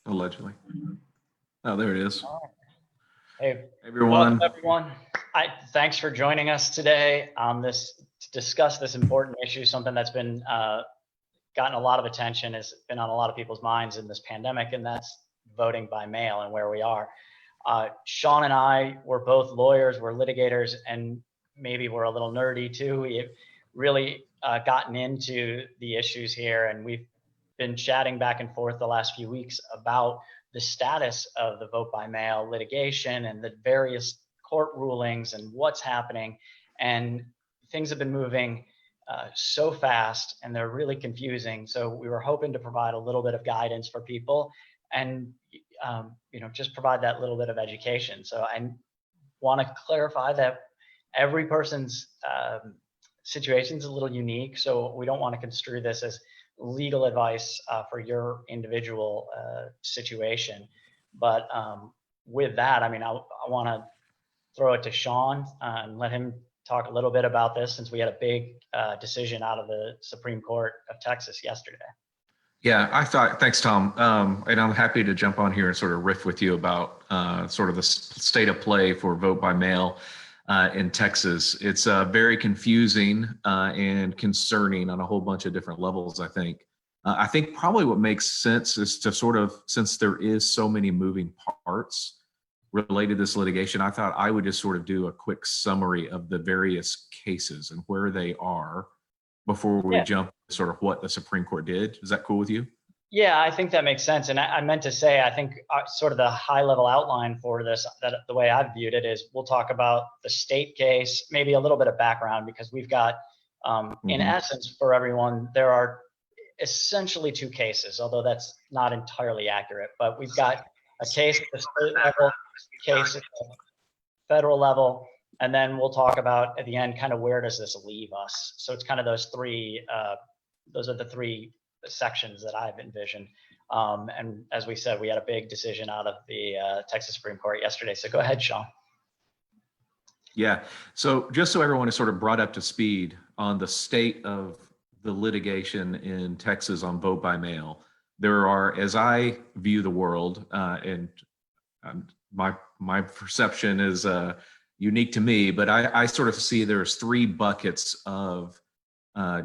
allegedly. Oh, there it is. Hey, everyone. welcome everyone. Thanks for joining us today on this to discuss this important issue, something that's been gotten a lot of attention, has been on a lot of people's minds in this pandemic, and that's voting by mail and where we are. Sean and I, we're both lawyers, we're litigators, and maybe we're a little nerdy too. We've really gotten into the issues here, and we've been chatting back and forth the last few weeks about the status of the vote by mail litigation and the various court rulings and what's happening. And things have been moving so fast, and they're really confusing. So we were hoping to provide a little bit of guidance for people and just provide that little bit of education. So I want to clarify that every person's situation is a little unique, so we don't want to construe this as legal advice for your individual situation. But with that, I mean, I want to throw it to Sean and let him talk a little bit about this, since we had a big decision out of the Supreme Court of Texas yesterday. Yeah, thanks, Tom. And I'm happy to jump on here and sort of riff with you about sort of the state of play for vote by mail in Texas. It's very confusing and concerning on a whole bunch of different levels, I think. I think probably what makes sense is to sort of, since there is so many moving parts related to this litigation, I thought I would just sort of do a quick summary of the various cases and where they are before we jump to sort of what the Supreme Court did. Is that cool with you? Yeah, I think that makes sense. And I meant to say, I think sort of the high level outline for this, that the way I've viewed it is, we'll talk about the state case, maybe a little bit of background, because we've got, in essence, for everyone, there are essentially two cases, although that's not entirely accurate. But we've got a case at the state level, case at the federal level, and then we'll talk about at the end kind of where does this leave us. So it's kind of those are the three sections that I've envisioned. And as we said, we had a big decision out of the Texas Supreme Court yesterday. So go ahead, Sean. Yeah, so just so everyone is sort of brought up to speed on the state of the litigation in Texas on vote by mail, there are, as I view the world, and my perception is unique to me, but I sort of see there's three buckets of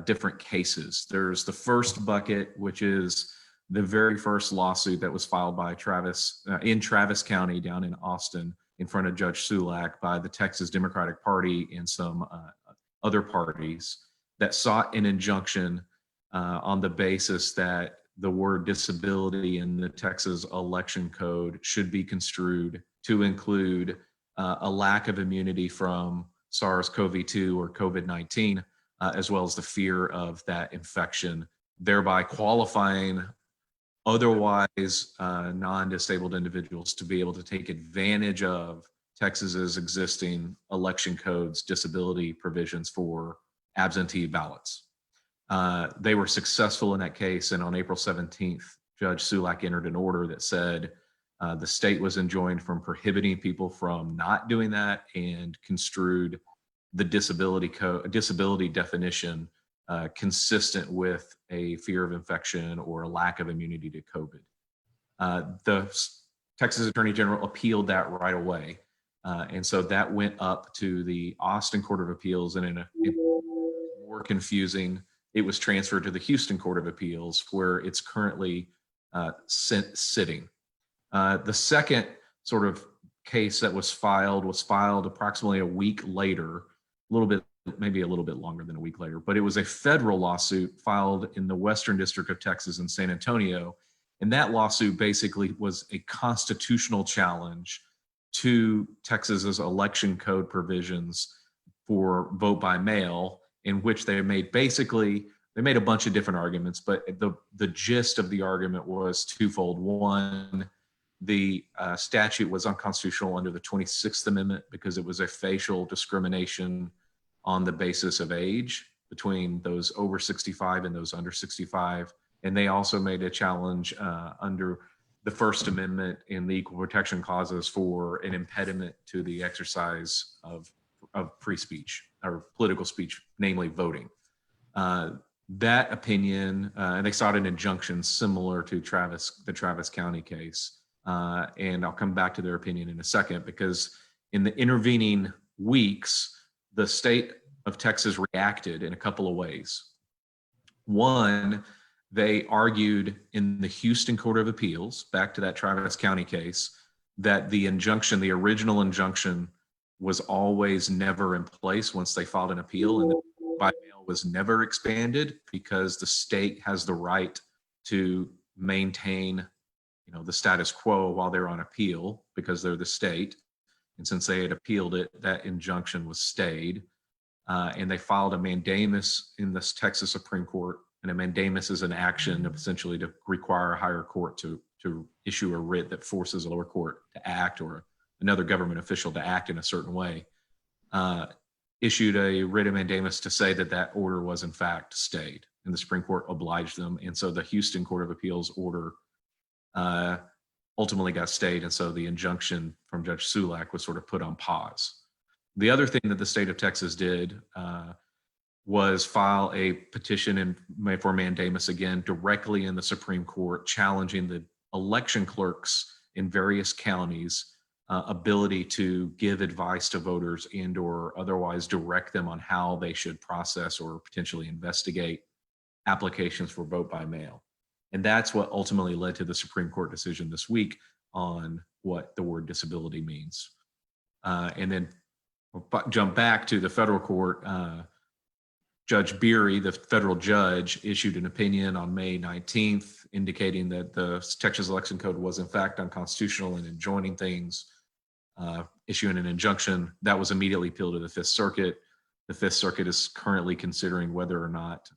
different cases. There's the first bucket, which is the very first lawsuit that was filed by Travis in Travis County down in Austin in front of Judge Sulak by the Texas Democratic Party and some other parties that sought an injunction on the basis that the word disability in the Texas election code should be construed to include a lack of immunity from SARS-CoV-2 or COVID-19, as well as the fear of that infection, thereby qualifying otherwise non-disabled individuals to be able to take advantage of Texas's existing election code's disability provisions for absentee ballots. They were successful in that case, and on April 17th, Judge Sulak entered an order that said the state was enjoined from prohibiting people from not doing that, and construed the disability definition consistent with a fear of infection or a lack of immunity to COVID. The Texas Attorney General appealed that right away. And so that went up to the Austin Court of Appeals, and in a more confusing, it was transferred to the Houston Court of Appeals, where it's currently sitting. The second sort of case that was filed approximately a week later, maybe a little bit longer than a week later, but it was a federal lawsuit filed in the Western District of Texas in San Antonio. And that lawsuit basically was a constitutional challenge to Texas's election code provisions for vote by mail, in which they made a bunch of different arguments, but the gist of the argument was twofold. One, the statute was unconstitutional under the 26th Amendment because it was a facial discrimination on the basis of age between those over 65 and those under 65. And they also made a challenge under the First Amendment in the Equal Protection Clauses for an impediment to the exercise of free speech or political speech, namely voting. that opinion, and they sought an injunction similar to the Travis County case. And I'll come back to their opinion in a second, because in the intervening weeks, the state of Texas reacted in a couple of ways. One, they argued in the Houston Court of Appeals, back to that Travis County case, that the injunction, the original injunction, was always never in place once they filed an appeal, and the by mail was never expanded, because the state has the right to maintain, the status quo while they're on appeal, because they're the state. And since they had appealed it, that injunction was stayed. And they filed a mandamus in the Texas Supreme Court. And a mandamus is an action of essentially to require a higher court to issue a writ that forces a lower court to act, or another government official to act in a certain way. Issued a writ of mandamus to say that that order was in fact stayed, and the Supreme Court obliged them. And so the Houston Court of Appeals order ultimately got stayed. And so the injunction from Judge Sulak was sort of put on pause. The other thing that the state of Texas did was file a petition for mandamus again directly in the Supreme Court, challenging the election clerks in various counties' ability to give advice to voters and or otherwise direct them on how they should process or potentially investigate applications for vote by mail. And that's what ultimately led to the Supreme Court decision this week on what the word disability means. And then we'll jump back to the federal court. Judge Beery, the federal judge, issued an opinion on May 19th indicating that the Texas election code was in fact unconstitutional and enjoining things, issuing an injunction. That was immediately appealed to the Fifth Circuit. The Fifth Circuit is currently considering whether or not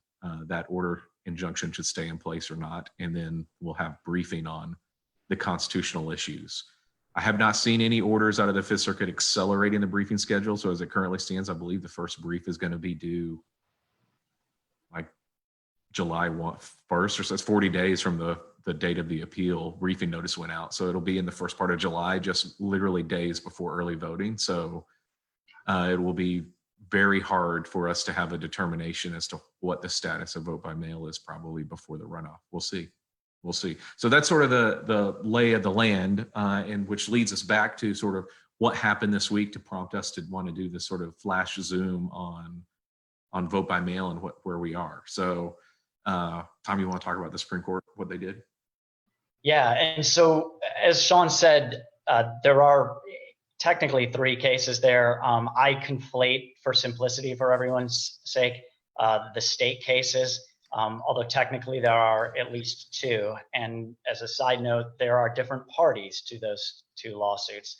that order injunction should stay in place or not. And then we'll have briefing on the constitutional issues. I have not seen any orders out of the Fifth Circuit accelerating the briefing schedule. So as it currently stands, I believe the first brief is going to be due like July 1st, or so. It's 40 days from the date of the appeal. Briefing notice went out. So it'll be in the first part of July, just literally days before early voting. So it will be very hard for us to have a determination as to what the status of vote by mail is probably before the runoff. We'll see. We'll see. So that's sort of the lay of the land, and which leads us back to sort of what happened this week to prompt us to want to do this sort of flash zoom on vote by mail and where we are. So Tom, you want to talk about the Supreme Court, what they did? Yeah, and so as Sean said, there are technically three cases there. I conflate, for simplicity for everyone's sake, the state cases, although technically there are at least two. And as a side note, there are different parties to those two lawsuits.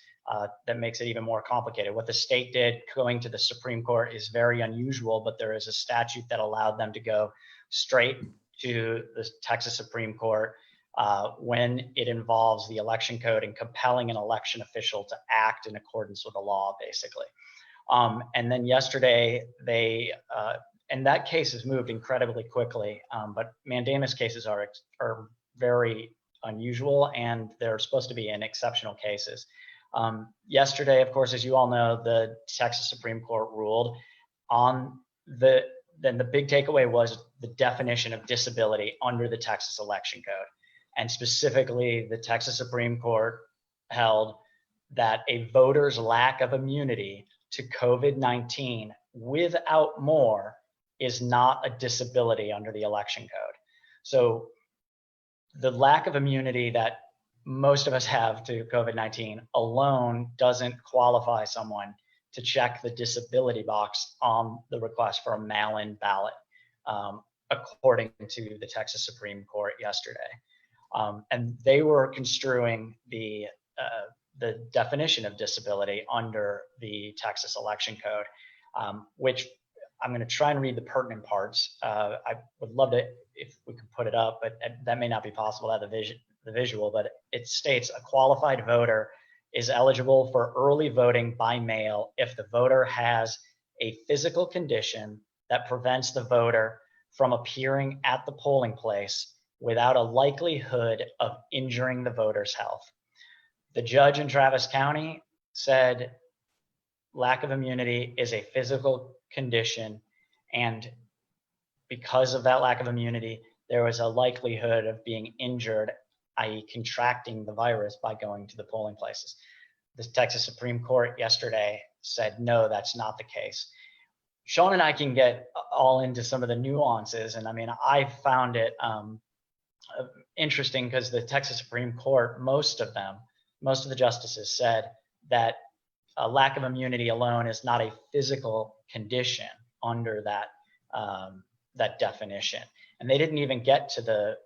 That makes it even more complicated. What the state did going to the Supreme Court is very unusual, but there is a statute that allowed them to go straight to the Texas Supreme Court when it involves the election code and compelling an election official to act in accordance with the law, basically. And then yesterday, and that case has moved incredibly quickly, but mandamus cases are very unusual, and they're supposed to be in exceptional cases. Yesterday, of course, as you all know, the Texas Supreme Court ruled on then the big takeaway was the definition of disability under the Texas election code. And specifically, the Texas Supreme Court held that a voter's lack of immunity to COVID-19 without more is not a disability under the election code. So the lack of immunity that most of us have to COVID-19 alone doesn't qualify someone to check the disability box on the request for a mail-in ballot, according to the Texas Supreme Court yesterday. And they were construing the definition of disability under the Texas election code, which I'm going to try and read the pertinent parts. I would love to, if we could put it up, but that may not be possible to have the visual, but it states a qualified voter is eligible for early voting by mail if the voter has a physical condition that prevents the voter from appearing at the polling place without a likelihood of injuring the voter's health. The judge in Travis County said lack of immunity is a physical condition, and because of that lack of immunity, there was a likelihood of being injured, i.e. contracting the virus by going to the polling places. The Texas Supreme Court yesterday said, no, that's not the case. Sean and I can get all into some of the nuances. And I mean, I found it interesting because the Texas Supreme Court, most of the justices said that a lack of immunity alone is not a physical condition under that definition. And they didn't even get to the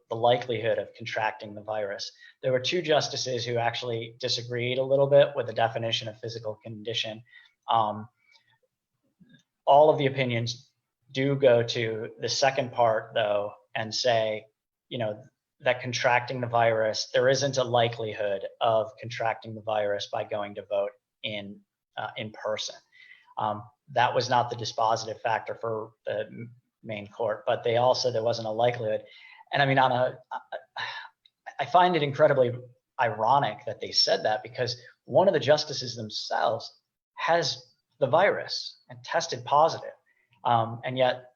likelihood of contracting the virus. There were two justices who actually disagreed a little bit with the definition of physical condition. All of the opinions do go to the second part, though, and say, that contracting the virus, there isn't a likelihood of contracting the virus by going to vote in person. That was not the dispositive factor for the main court, but they also, there wasn't a likelihood. And I mean, I find it incredibly ironic that they said that, because one of the justices themselves has the virus and tested positive. And yet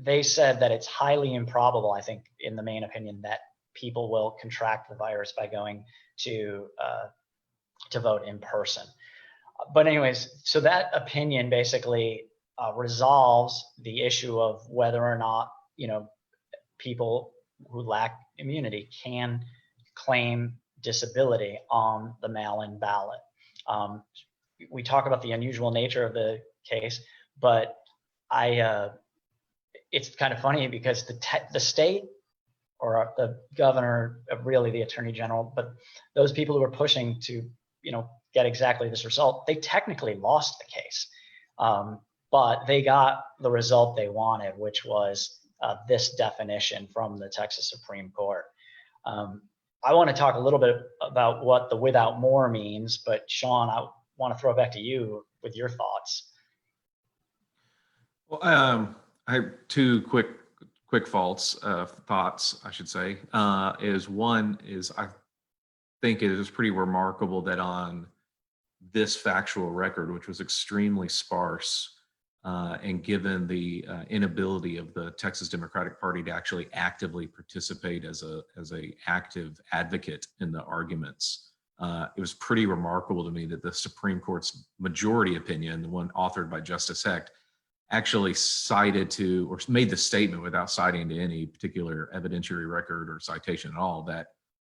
they said that it's highly improbable, I think, in the main opinion, that people will contract the virus by going to vote in person. But anyways, so that opinion basically resolves the issue of whether or not, people who lack immunity can claim disability on the mail-in ballot. We talk about the unusual nature of the case, but it's kind of funny because the state, or the governor, really the attorney general, but those people who are pushing to, get exactly this result, they technically lost the case, but they got the result they wanted, which was this definition from the Texas Supreme Court. I want to talk a little bit about what the without more means, but Sean, I want to throw it back to you with your thoughts. Well, I have two quick thoughts, I should say. Is one is I think it is pretty remarkable that on this factual record, which was extremely sparse, and given the inability of the Texas Democratic Party to actually actively participate as a active advocate in the arguments, it was pretty remarkable to me that the Supreme Court's majority opinion, the one authored by Justice Hecht, actually cited to, or made the statement without citing to any particular evidentiary record or citation at all, that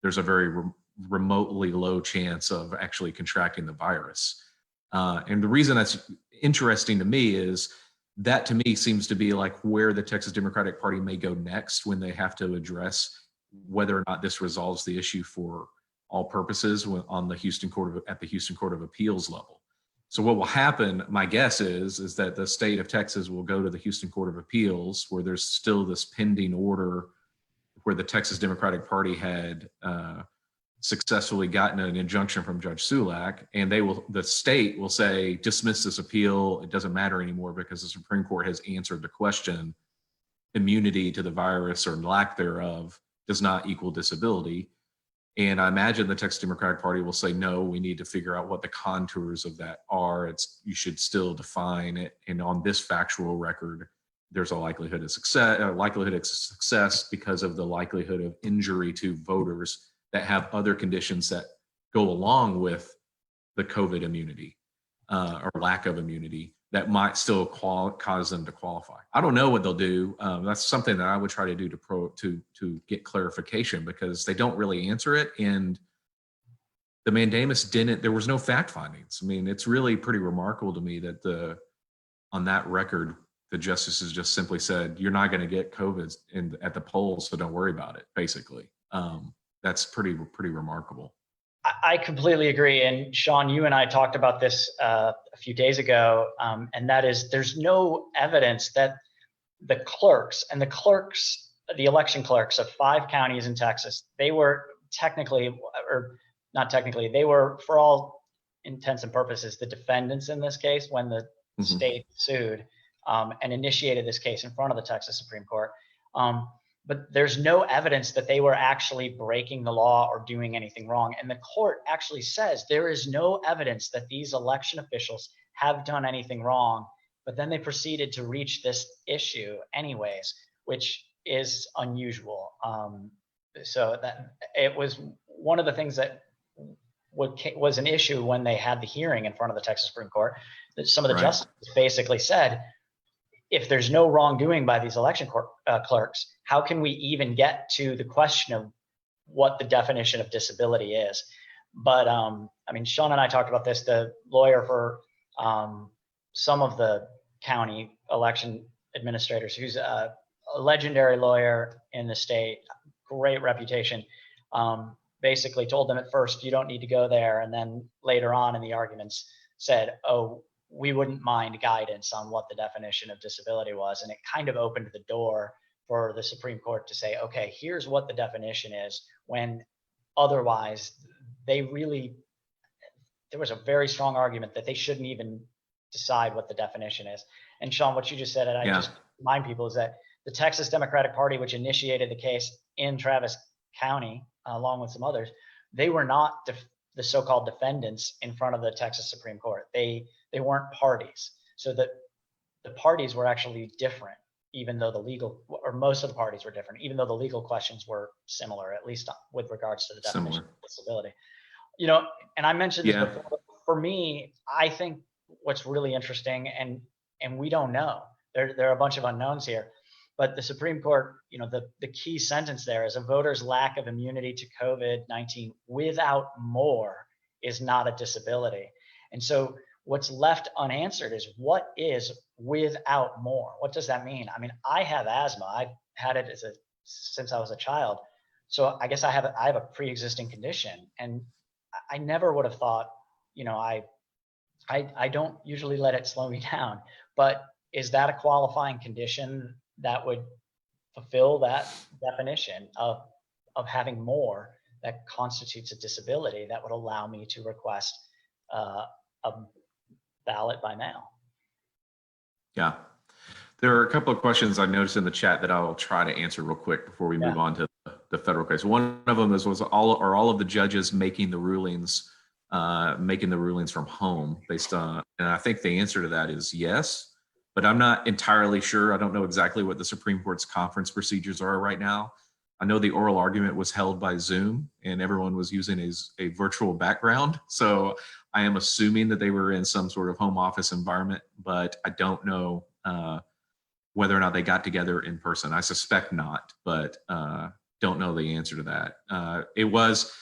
there's a very remotely low chance of actually contracting the virus. And the reason that's interesting to me is that, to me, seems to be like where the Texas Democratic Party may go next when they have to address whether or not this resolves the issue for all purposes on the Houston Court of Appeals level. So what will happen, my guess is that the state of Texas will go to the Houston Court of Appeals, where there's still this pending order where the Texas Democratic Party had successfully gotten an injunction from Judge Sulak, and the state will say, dismiss this appeal. It doesn't matter anymore because the Supreme Court has answered the question. Immunity to the virus, or lack thereof, does not equal disability. And I imagine the Texas Democratic Party will say, no, we need to figure out what the contours of that are. You should still define it. And on this factual record, there's a likelihood of success because of the likelihood of injury to voters that have other conditions that go along with the COVID immunity or lack of immunity that might still cause them to qualify. I don't know what they'll do. That's something that I would try to do to get clarification, because they don't really answer it. And the mandamus there was no fact findings. I mean, it's really pretty remarkable to me that on that record, the justices just simply said, you're not going to get COVID at the polls, so don't worry about it, basically. That's pretty remarkable. I completely agree. And Sean, you and I talked about this a few days ago, and that is, there's no evidence that the election clerks of 5 counties in Texas, they were they were, for all intents and purposes, the defendants in this case when the state sued and initiated this case in front of the Texas Supreme Court. But there's no evidence that they were actually breaking the law or doing anything wrong. And the court actually says there is no evidence that these election officials have done anything wrong but then they proceeded to reach this issue anyways, which is unusual. So that it was one of the things that was an issue when they had the hearing in front of the Texas Supreme Court, that some of the Right. justices basically said, if there's no wrongdoing by these election clerks, how can we even get to the question of what the definition of disability is? But I mean, Sean and I talked about this. The lawyer for some of the county election administrators, who's a legendary lawyer in the state, great reputation, basically told them at first, you don't need to go there. And then later on in the arguments said, oh, we wouldn't mind guidance on what the definition of disability was. And it kind of opened the door for the Supreme Court to say, okay, here's what the definition is, when otherwise there was a very strong argument that they shouldn't even decide what the definition is. And Sean, what you just said, and I just remind people, is that the Texas Democratic Party, which initiated the case in Travis County, along with some others, they were not the so-called defendants in front of the Texas Supreme Court. They weren't parties. So that the parties were actually different, even though the legal, or most of the parties were different, even though the legal questions were similar, at least with regards to the definition of disability. You know, and I mentioned this before, for me, I think what's really interesting, and we don't know, there are a bunch of unknowns here, but the Supreme Court, you know, the key sentence there is, a voter's lack of immunity to COVID-19 without more is not a disability. And so what's left unanswered is, what is without more? What does that mean? I mean, I have asthma. I've had it since I was a child. So I guess I have a pre-existing condition, and I never would have thought, you know, I don't usually let it slow me down, but is that a qualifying condition that would fulfill that definition of having more that constitutes a disability that would allow me to request a ballot by mail? Yeah. There are a couple of questions I noticed in the chat that I'll try to answer real quick before we move on to the federal case. One of them was all of the judges making the rulings from home based on, and I think the answer to that is yes, but I'm not entirely sure. I don't know exactly what the Supreme Court's conference procedures are right now. I know the oral argument was held by Zoom and everyone was using a virtual background. So I am assuming that they were in some sort of home office environment, but I don't know whether or not they got together in person. I suspect not, but don't know the answer to that. It was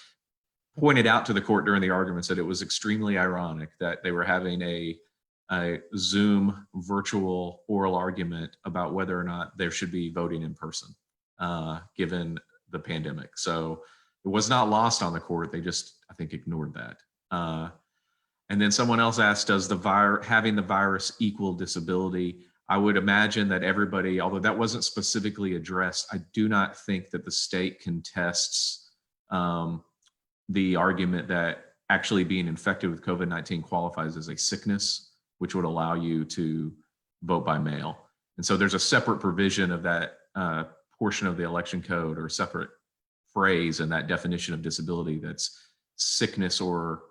pointed out to the court during the arguments that it was extremely ironic that they were having a Zoom virtual oral argument about whether or not there should be voting in person, given the pandemic. So it was not lost on the court. They just, I think, ignored that. And then someone else asked, does having the virus equal disability? I would imagine that everybody, although that wasn't specifically addressed, I do not think that the state contests the argument that actually being infected with COVID-19 qualifies as a sickness, which would allow you to vote by mail. And so there's a separate provision of that portion of the election code, or separate phrase in that definition of disability, that's sickness or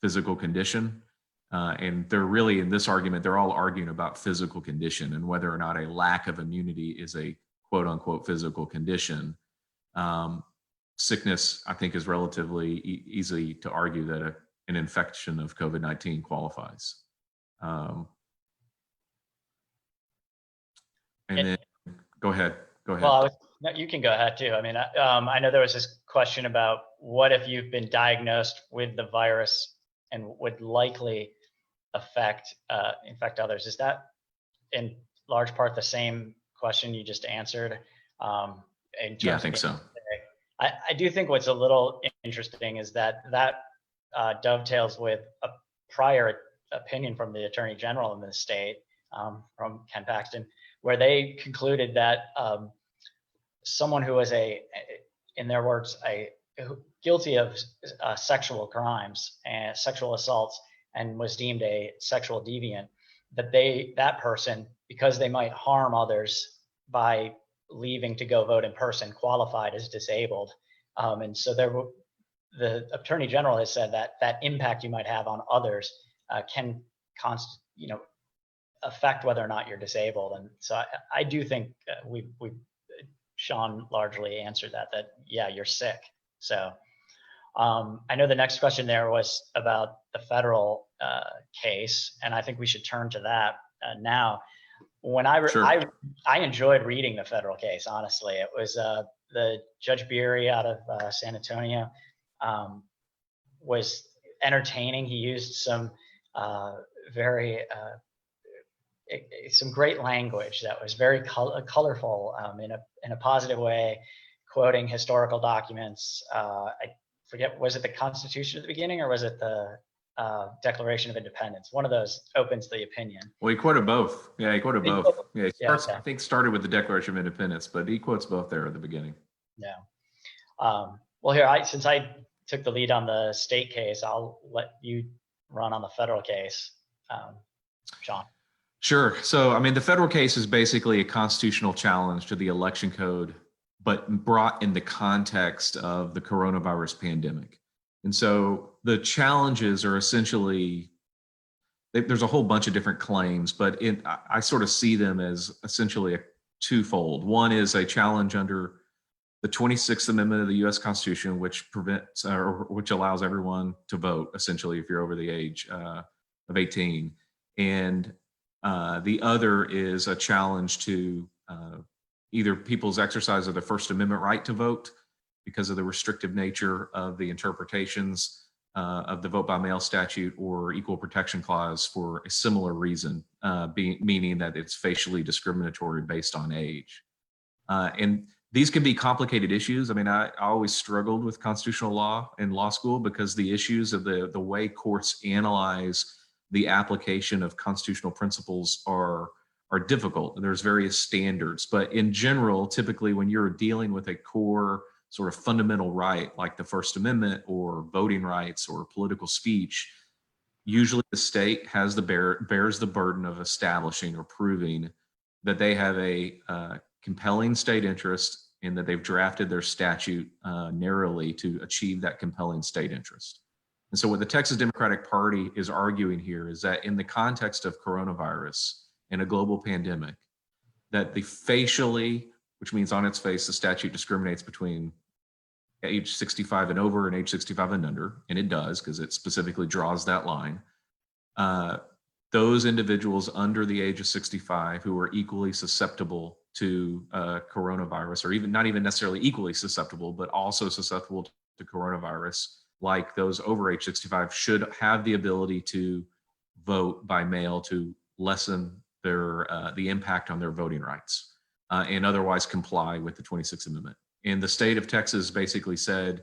physical condition. And they're really, in this argument, they're all arguing about physical condition and whether or not a lack of immunity is a quote unquote physical condition. Sickness, I think, is relatively easy to argue that an infection of COVID-19 qualifies. And then go ahead. Well, no, you can go ahead too. I mean, I know there was this question about what if you've been diagnosed with the virus and would likely infect others. Is that in large part the same question you just answered? Yeah, I think so. I do think what's a little interesting is that dovetails with a prior opinion from the Attorney General in the state, from Ken Paxton, where they concluded that someone who was in their words, guilty of sexual crimes and sexual assaults and was deemed a sexual deviant, that person, because they might harm others by leaving to go vote in person, qualified as disabled. And so the Attorney General has said that impact you might have on others can affect whether or not you're disabled. And so I do think Sean largely answered that yeah, you're sick. So I know the next question there was about the federal case, and I think we should turn to that now. When I enjoyed reading the federal case, honestly. It was the Judge Beery out of San Antonio was entertaining. He used some some great language that was very colorful in a positive way, quoting historical documents. I forget, was it the Constitution at the beginning or was it the Declaration of Independence? One of those opens the opinion. Well, he quoted both. Yeah, he quoted both. Yeah, he starts, okay. I think started with the Declaration of Independence, but he quotes both there at the beginning. Yeah. Well, here, since I took the lead on the state case, I'll let you run on the federal case, Sean. Sure. So, I mean, the federal case is basically a constitutional challenge to the election code, but brought in the context of the coronavirus pandemic. And so the challenges are essentially, there's a whole bunch of different claims, but I sort of see them as essentially a twofold. One is a challenge under the 26th Amendment of the U.S. Constitution, which prevents or which allows everyone to vote, essentially, if you're over the age of 18. And the other is a challenge to either people's exercise of the First Amendment right to vote because of the restrictive nature of the interpretations of the vote by mail statute or equal protection clause for a similar reason, meaning that it's facially discriminatory based on age. And these can be complicated issues. I mean, I always struggled with constitutional law in law school because the issues of the way courts analyze the application of constitutional principles are difficult. There's various standards, but in general, typically when you're dealing with a core sort of fundamental right like the First Amendment or voting rights or political speech, usually the state has bears the burden of establishing or proving that they have a compelling state interest and that they've drafted their statute narrowly to achieve that compelling state interest. And so what the Texas Democratic Party is arguing here is that in the context of coronavirus and a global pandemic, that the facially, which means on its face, the statute discriminates between age 65 and over and age 65 and under, and it does because it specifically draws that line. Those individuals under the age of 65 who are equally susceptible to coronavirus, or even not even necessarily equally susceptible, but also susceptible to coronavirus, like those over age 65, should have the ability to vote by mail to lessen their the impact on their voting rights and otherwise comply with the 26th Amendment. And the state of Texas basically said,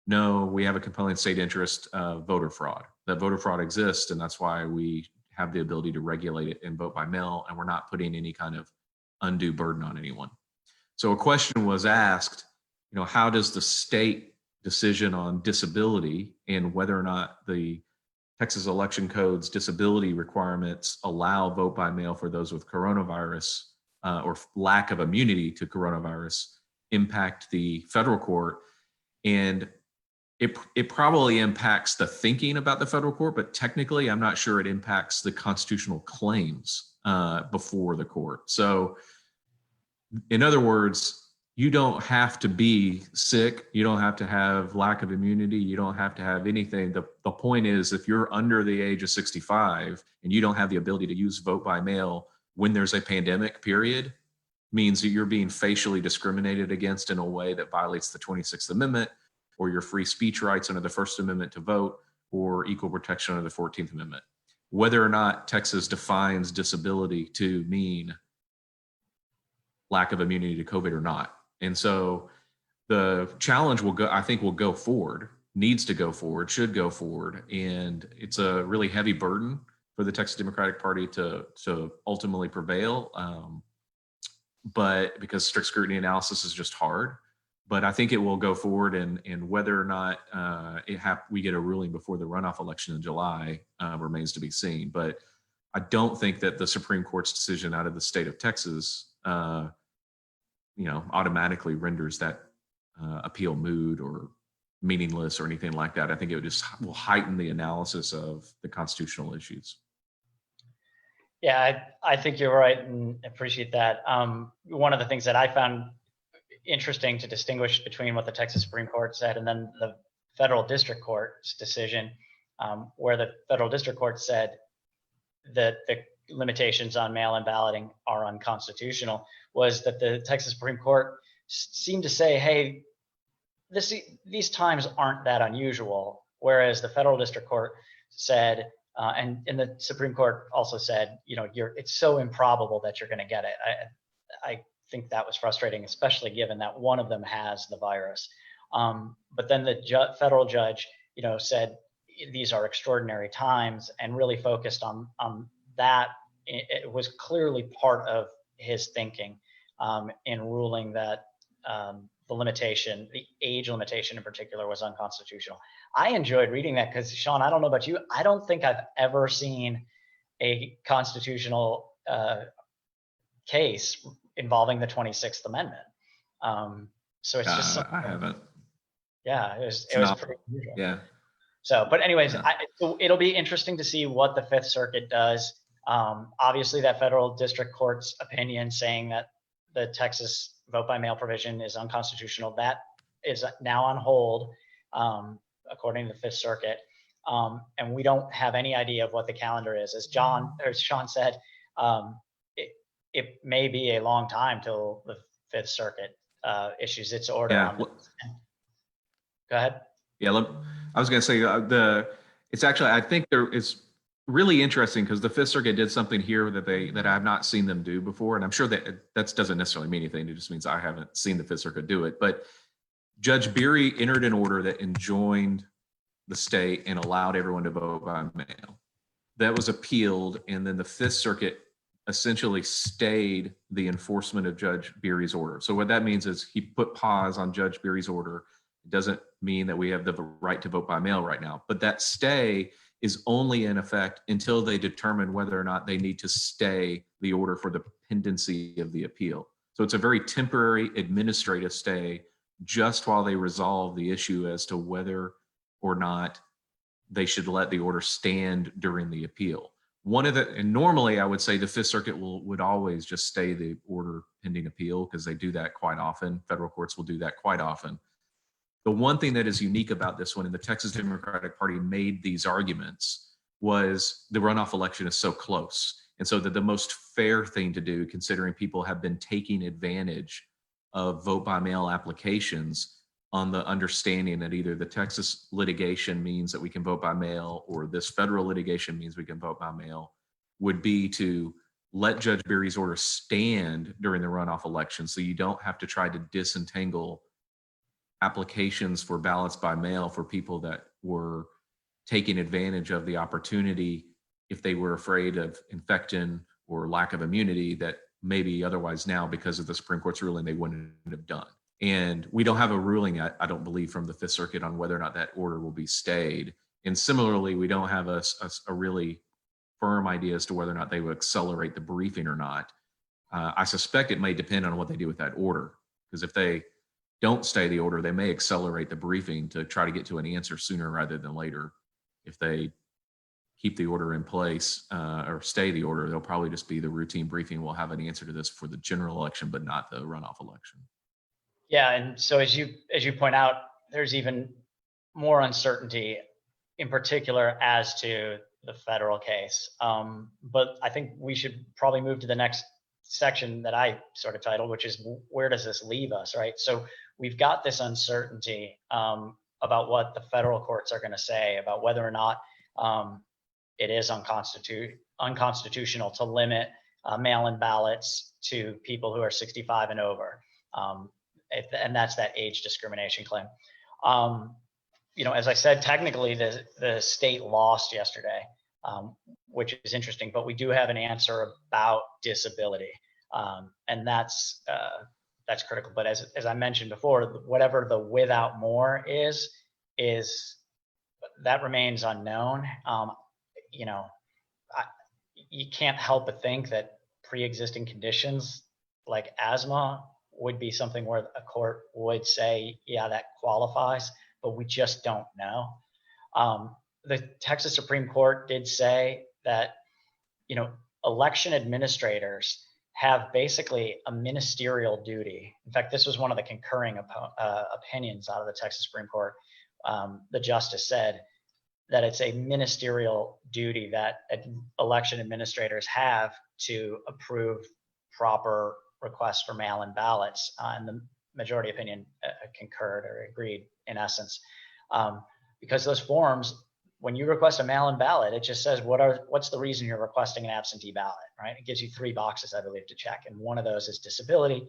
no, we have a compelling state interest of voter fraud. That voter fraud exists, and that's why we have the ability to regulate it and vote by mail, and we're not putting any kind of undue burden on anyone. So a question was asked, how does the state decision on disability and whether or not the Texas election code's disability requirements allow vote by mail for those with coronavirus or lack of immunity to coronavirus impact the federal court? And it probably impacts the thinking about the federal court, but technically I'm not sure it impacts the constitutional claims before the court. So in other words, you don't have to be sick. You don't have to have lack of immunity. You don't have to have anything. The point is, if you're under the age of 65 and you don't have the ability to use vote by mail when there's a pandemic period, means that you're being facially discriminated against in a way that violates the 26th Amendment or your free speech rights under the First Amendment to vote or equal protection under the 14th Amendment. Whether or not Texas defines disability to mean lack of immunity to COVID or not. And so the challenge will go forward, needs to go forward, should go forward. And it's a really heavy burden for the Texas Democratic Party to ultimately prevail. But because strict scrutiny analysis is just hard, but I think it will go forward, and whether or not we get a ruling before the runoff election in July remains to be seen. But I don't think that the Supreme Court's decision out of the state of Texas automatically renders that appeal moot or meaningless or anything like that. I think it will heighten the analysis of the constitutional issues. Yeah, I think you're right and appreciate that. One of the things that I found interesting to distinguish between what the Texas Supreme Court said and then the federal district court's decision, where the federal district court said that the limitations on mail-in balloting are unconstitutional, was that the Texas Supreme Court seemed to say, hey, these times aren't that unusual, whereas the federal district court said, and the Supreme Court also said, it's so improbable that you're going to get it. I think that was frustrating, especially given that one of them has the virus. But then the federal judge, said these are extraordinary times and really focused on that. It was clearly part of his thinking in ruling that the age limitation in particular, was unconstitutional. I enjoyed reading that because, Sean, I don't know about you, I don't think I've ever seen a constitutional case involving the 26th Amendment. So it's just I haven't. Yeah, it was pretty unusual. Yeah. So, but anyways, Yeah. So it'll be interesting to see what the Fifth Circuit does. Obviously, that federal district court's opinion saying that the Texas vote by mail provision is unconstitutional, that is now on hold, according to the Fifth Circuit. And we don't have any idea of what the calendar is. As Sean said, it may be a long time till the Fifth Circuit issues its order. Yeah. On Go ahead. Yeah, I was going to say it's actually, I think it's really interesting because the Fifth Circuit did something here that I've not seen them do before, and I'm sure that doesn't necessarily mean anything. It just means I haven't seen the Fifth Circuit do it. But Judge Beery entered an order that enjoined the state and allowed everyone to vote by mail. That was appealed, and then the Fifth Circuit essentially stayed the enforcement of Judge Beery's order. So what that means is he put pause on Judge Beery's order. It doesn't mean that we have the right to vote by mail right now, but that stay is only in effect until they determine whether or not they need to stay the order for the pendency of the appeal. So it's a very temporary administrative stay just while they resolve the issue as to whether or not they should let the order stand during the appeal. And normally I would say the Fifth Circuit would always just stay the order pending appeal because they do that quite often. Federal courts will do that quite often. The one thing that is unique about this one, and the Texas Democratic Party made these arguments, was the runoff election is so close. And so that the most fair thing to do, considering people have been taking advantage of vote by mail applications on the understanding that either the Texas litigation means that we can vote by mail or this federal litigation means we can vote by mail, would be to let Judge Beery's order stand during the runoff election so you don't have to try to disentangle applications for ballots by mail for people that were taking advantage of the opportunity if they were afraid of infection or lack of immunity that maybe otherwise now, because of the Supreme Court's ruling, they wouldn't have done. And we don't have a ruling yet, I don't believe, from the Fifth Circuit on whether or not that order will be stayed. And similarly, we don't have a really firm idea as to whether or not they will accelerate the briefing or not. I suspect it may depend on what they do with that order, because if they don't stay the order, they may accelerate the briefing to try to get to an answer sooner rather than later. If they keep the order in place or stay the order, they'll probably just be the routine briefing. We'll have an answer to this for the general election, but not the runoff election. Yeah, and so as you point out, there's even more uncertainty, in particular as to the federal case. But I think we should probably move to the next section that I sort of titled, which is where does this leave us, right? So we've got this uncertainty about what the federal courts are going to say about whether or not it is unconstitutional to limit mail-in ballots to people who are 65 and over. And that's that age discrimination claim. As I said, technically the state lost yesterday, which is interesting, but we do have an answer about disability. And that's critical. But as I mentioned before, whatever the without more is that remains unknown. You can't help but think that pre-existing conditions like asthma would be something where a court would say, yeah, that qualifies, but we just don't know. The Texas Supreme Court did say that, election administrators have basically a ministerial duty. In fact, this was one of the concurring opinions out of the Texas Supreme Court. The justice said that it's a ministerial duty that election administrators have to approve proper requests for mail-in ballots. And the majority opinion concurred or agreed in essence, because those forms, when you request a mail-in ballot, it just says what's the reason you're requesting an absentee ballot, right? It gives you 3 boxes, I believe, to check, and one of those is disability,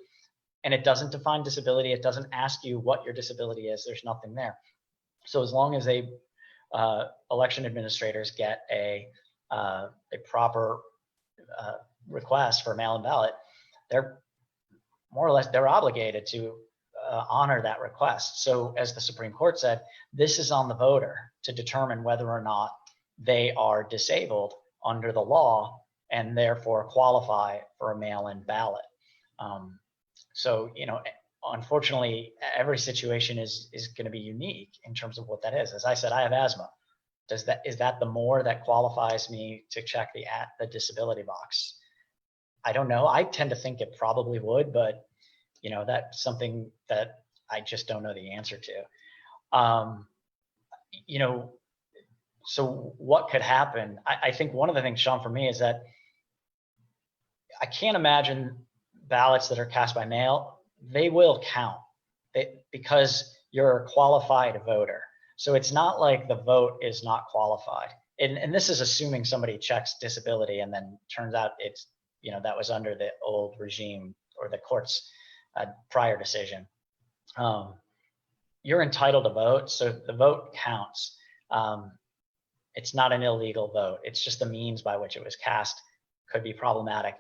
and it doesn't define disability. It doesn't ask you what your disability is. There's nothing there. So as long as election administrators get a proper request for a mail-in ballot, they're more or less obligated to honor that request. So as the Supreme Court said, this is on the voter to determine whether or not they are disabled under the law and therefore qualify for a mail-in ballot. So, unfortunately, every situation is going to be unique in terms of what that is. As I said, I have asthma. Is that the more that qualifies me to check the disability box? I don't know. I tend to think it probably would, but that's something that I just don't know the answer to. So what could happen? I think one of the things, Sean, for me is that I can't imagine ballots that are cast by mail. They will count because you're a qualified voter. So it's not like the vote is not qualified. And this is assuming somebody checks disability and then turns out it's, that was under the old regime or the court's prior decision. You're entitled to vote, so the vote counts. It's not an illegal vote. It's just the means by which it was cast could be problematic.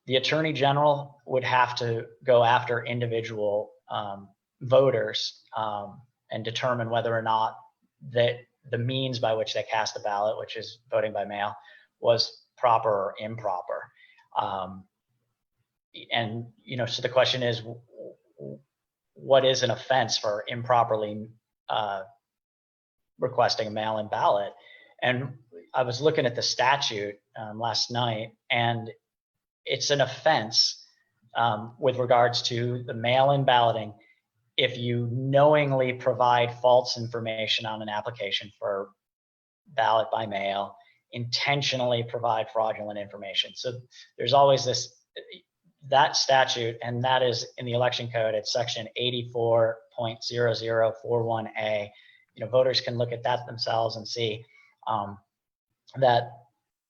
The Attorney General would have to go after individual voters and determine whether or not that the means by which they cast a ballot, which is voting by mail, was proper or improper. So the question is, what is an offense for improperly requesting a mail-in ballot? And I was looking at the statute last night, and it's an offense with regards to the mail-in balloting if you knowingly provide false information on an application for ballot by mail, intentionally provide fraudulent information. So there's always that statute, and that is in the election code. It's section 84.0041A. Voters can look at that themselves and see that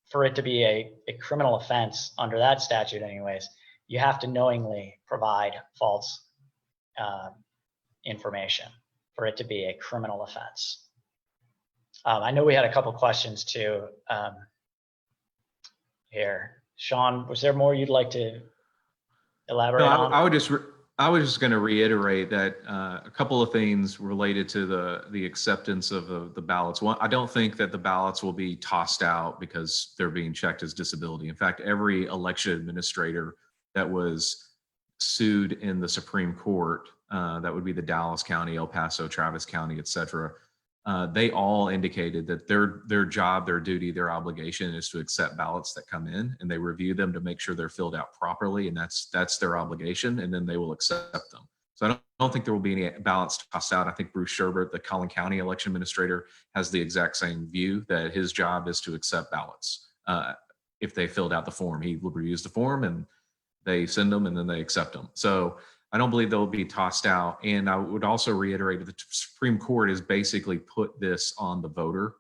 for it to be a criminal offense under that statute anyways, you have to knowingly provide false information for it to be a criminal offense. I know we had a couple questions too here. Sean, was there more you'd like to elaborate on? I was just going to reiterate that a couple of things related to the acceptance of the ballots. One, I don't think that the ballots will be tossed out because they're being checked as disability. In fact, every election administrator that was sued in the Supreme Court, that would be the Dallas County, El Paso, Travis County, et cetera, they all indicated that their job, their duty, their obligation is to accept ballots that come in, and they review them to make sure they're filled out properly, and that's their obligation, and then they will accept them. So I don't think there will be any ballots tossed out. I think Bruce Sherbert, the Collin County election administrator, has the exact same view, that his job is to accept ballots. If they filled out the form, he reviews the form and they send them and then they accept them. So I don't believe they'll be tossed out. And I would also reiterate that the Supreme Court has basically put this on the voter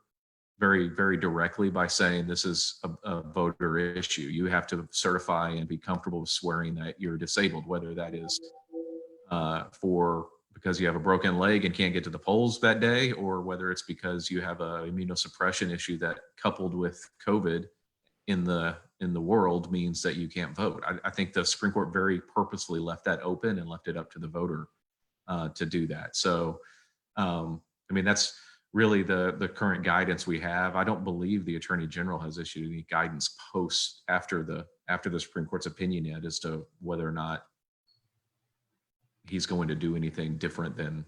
very, very directly by saying this is a voter issue. You have to certify and be comfortable with swearing that you're disabled, whether that is because you have a broken leg and can't get to the polls that day, or whether it's because you have a immunosuppression issue that, coupled with COVID in the world, means that you can't vote. I think the Supreme Court very purposefully left that open and left it up to the voter to do that. So, that's really the current guidance we have. I don't believe the Attorney General has issued any guidance after the Supreme Court's opinion yet as to whether or not he's going to do anything different than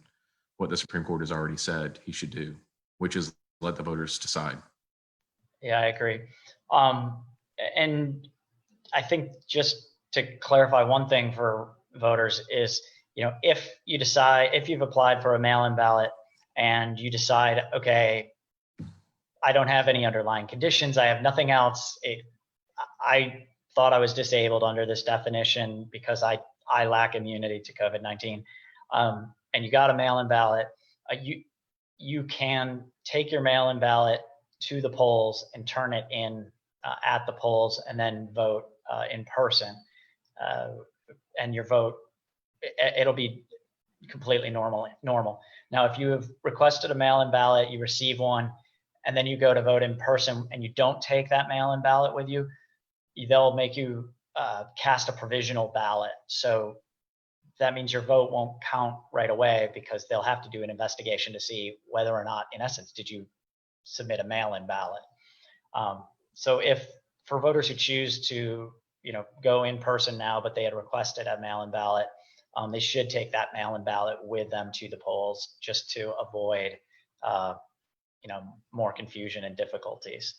what the Supreme Court has already said he should do, which is let the voters decide. Yeah, I agree. And I think just to clarify one thing for voters is, if you've applied for a mail-in ballot and you decide, okay, I don't have any underlying conditions, I have nothing else. I thought I was disabled under this definition because I lack immunity to COVID-19. And you got a mail-in ballot, you can take your mail-in ballot to the polls and turn it in at the polls and then vote in person. And your vote, it'll be completely normal. Now, if you have requested a mail-in ballot, you receive one, and then you go to vote in person and you don't take that mail-in ballot with you, they'll make you cast a provisional ballot. So that means your vote won't count right away because they'll have to do an investigation to see whether or not, in essence, did you submit a mail-in ballot. So if for voters who choose to, go in person now, but they had requested a mail-in ballot, they should take that mail-in ballot with them to the polls just to avoid, more confusion and difficulties.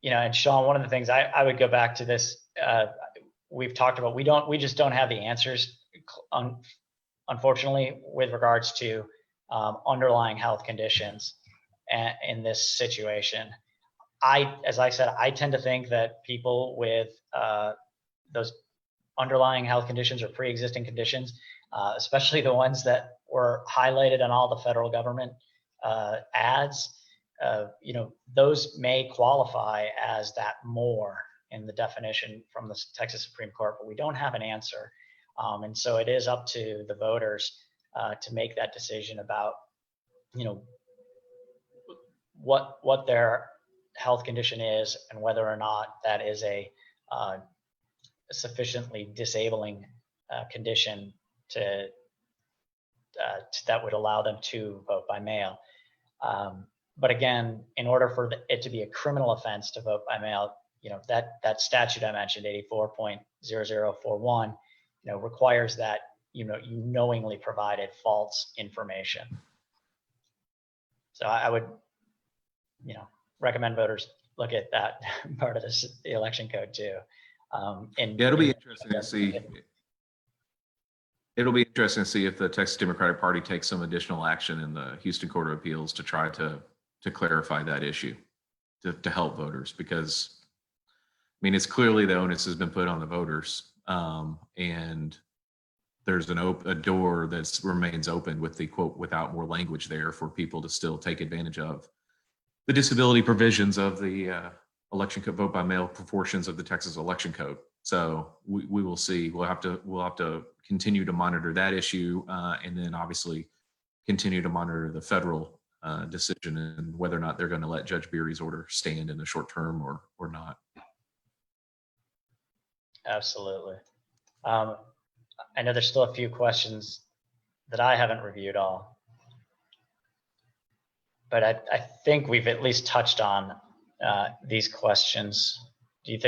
And Sean, one of the things I would go back to this, we've talked about, we just don't have the answers, unfortunately, with regards to underlying health conditions in this situation. As I said, I tend to think that people with those underlying health conditions or pre-existing conditions, especially the ones that were highlighted on all the federal government ads, those may qualify as that more in the definition from the Texas Supreme Court, but we don't have an answer. And so it is up to the voters to make that decision about, what their health condition is and whether or not that is a sufficiently disabling condition that would allow them to vote by mail. But again, in order for it to be a criminal offense to vote by mail, that statute I mentioned, 84.0041, requires that you knowingly provided false information. So I would, recommend voters look at that part of the election code too. It'll be interesting to see. It'll be interesting to see if the Texas Democratic Party takes some additional action in the Houston Court of Appeals to try to clarify that issue, to help voters, because it's clearly the onus has been put on the voters, and there's a door that remains open with the quote without more language there for people to still take advantage of the disability provisions of the election code, vote by mail proportions of the Texas election code. So we will see. We'll have to continue to monitor that issue, and then obviously continue to monitor the federal decision and whether or not they're going to let Judge Beery's order stand in the short term or not. Absolutely. I know there's still a few questions that I haven't reviewed all, but I think we've at least touched on these questions. Do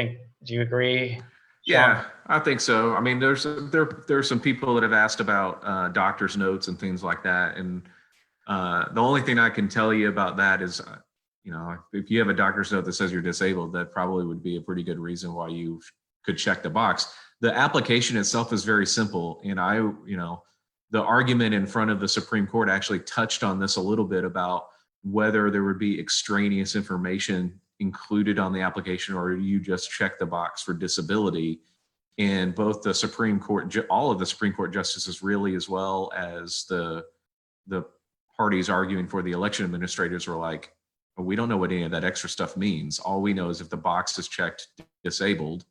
you agree, Sean? Yeah, I think so. There's some people that have asked about doctor's notes and things like that. And the only thing I can tell you about that is, if you have a doctor's note that says you're disabled, that probably would be a pretty good reason why you could check the box. The application itself is very simple. And the argument in front of the Supreme Court actually touched on this a little bit about whether there would be extraneous information included on the application, or you just check the box for disability. And both the Supreme Court, all of the Supreme Court justices really, as well as the parties arguing for the election administrators, were like, we don't know what any of that extra stuff means. All we know is if the box is checked disabled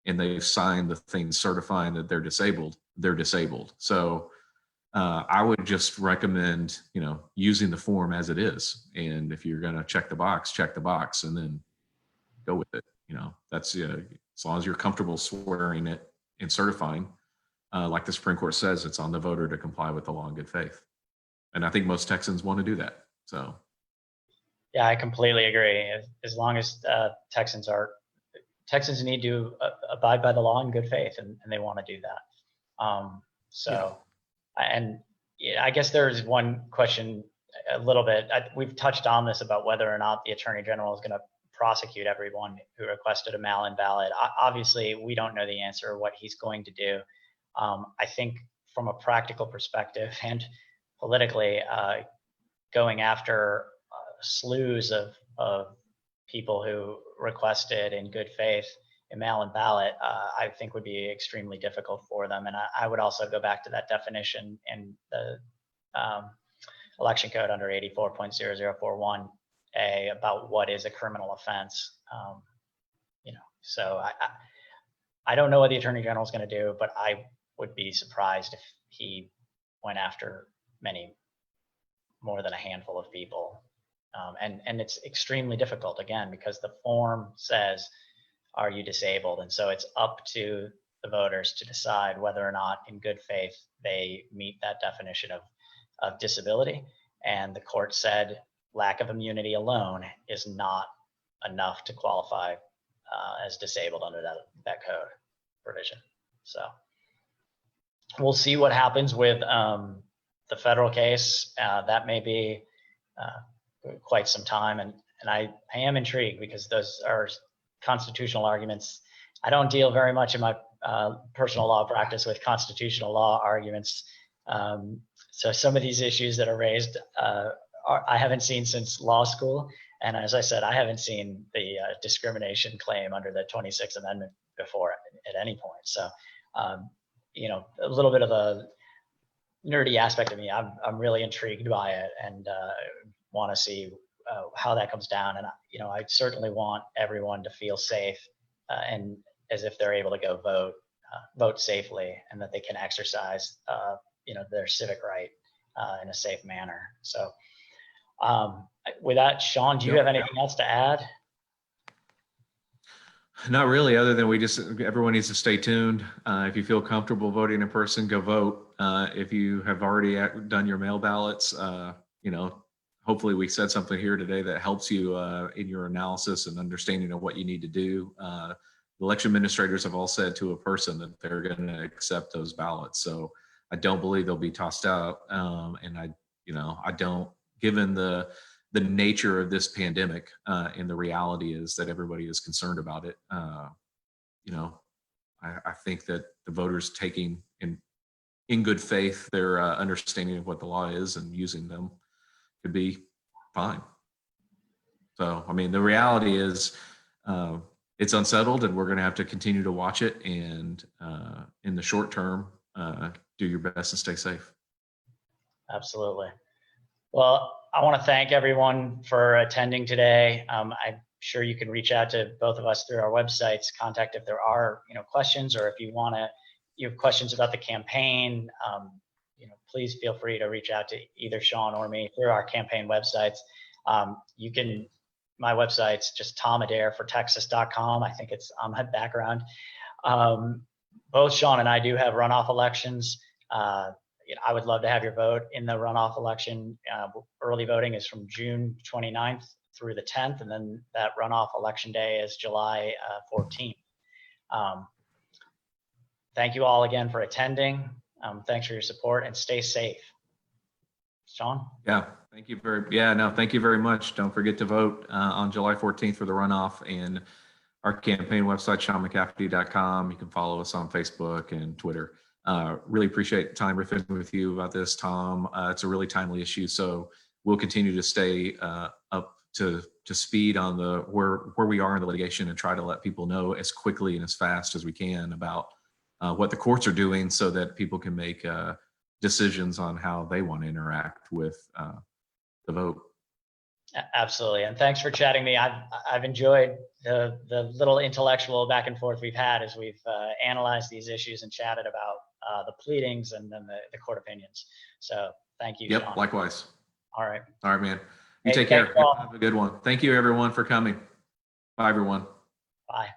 and they've signed the thing certifying that they're disabled, they're disabled. So I would just recommend, using the form as it is. And if you're going to check the box, and then go with it. That's as long as you're comfortable swearing it and certifying, like the Supreme Court says, it's on the voter to comply with the law in good faith. And I think most Texans want to do that. So. Yeah, I completely agree. As long as Texans need to abide by the law in good faith, and they want to do that. Yeah. And I guess there's one question a little bit. We've touched on this about whether or not the Attorney General is going to prosecute everyone who requested a mail-in ballot. Obviously, we don't know the answer or what he's going to do. I think from a practical perspective and politically, going after slews of people who requested in good faith a mail-in ballot, I think would be extremely difficult for them. And I would also go back to that definition in the election code under 84.0041A about what is a criminal offense. So I don't know what the Attorney General is going to do, but I would be surprised if he went after many more than a handful of people. And it's extremely difficult, again, because the form says, are you disabled? And so it's up to the voters to decide whether or not in good faith they meet that definition of disability. And the court said lack of immunity alone is not enough to qualify as disabled under that code provision. So we'll see what happens with the federal case. That may be quite some time. And I am intrigued because those are constitutional arguments. I don't deal very much in my personal law practice with constitutional law arguments. So some of these issues that are raised, I haven't seen since law school. And as I said, I haven't seen the discrimination claim under the 26th Amendment before at any point. So, a little bit of a nerdy aspect of me, I'm really intrigued by it and want to see how that comes down. And, I certainly want everyone to feel safe and as if they're able to go vote safely and that they can exercise, their civic right in a safe manner. So with that, Sean, do you have anything else to add? Not really, other than everyone needs to stay tuned. If you feel comfortable voting in person, go vote. If you have already done your mail ballots, hopefully we said something here today that helps you in your analysis and understanding of what you need to do. The election administrators have all said to a person that they're going to accept those ballots. So I don't believe they'll be tossed out. And I don't, given the nature of this pandemic and the reality is that everybody is concerned about it. I think that the voters taking in good faith their understanding of what the law is and using them could be fine. So, the reality is it's unsettled and we're going to have to continue to watch it. And in the short term, do your best and stay safe. Absolutely. Well, I want to thank everyone for attending today. I'm sure you can reach out to both of us through our websites, contact if there are, questions, or if you have questions about the campaign, please feel free to reach out to either Sean or me through our campaign websites. My website's just Tom Adair for Texas.com. I think it's on my background. Both Sean and I do have runoff elections. I would love to have your vote in the runoff election. Early voting is from June 29th through the 10th, and then that runoff election day is July 14th. Thank you all again for attending. Thanks for your support and stay safe. Sean? Yeah, thank you very much. Don't forget to vote on July 14th for the runoff, and our campaign website, SeanMcCaffity.com. You can follow us on Facebook and Twitter. Really appreciate the time riffing with you about this, Tom. It's a really timely issue, so we'll continue to stay up to speed on where we are in the litigation and try to let people know as quickly and as fast as we can about what the courts are doing so that people can make decisions on how they want to interact with the vote. Absolutely, and thanks for chatting me. I've enjoyed the little intellectual back and forth we've had as we've analyzed these issues and chatted about the pleadings and then the court opinions. So thank you. Yep, Sean. likewise. All right, man. You take care. Have a good one. Thank you, everyone, for coming. Bye, everyone. Bye.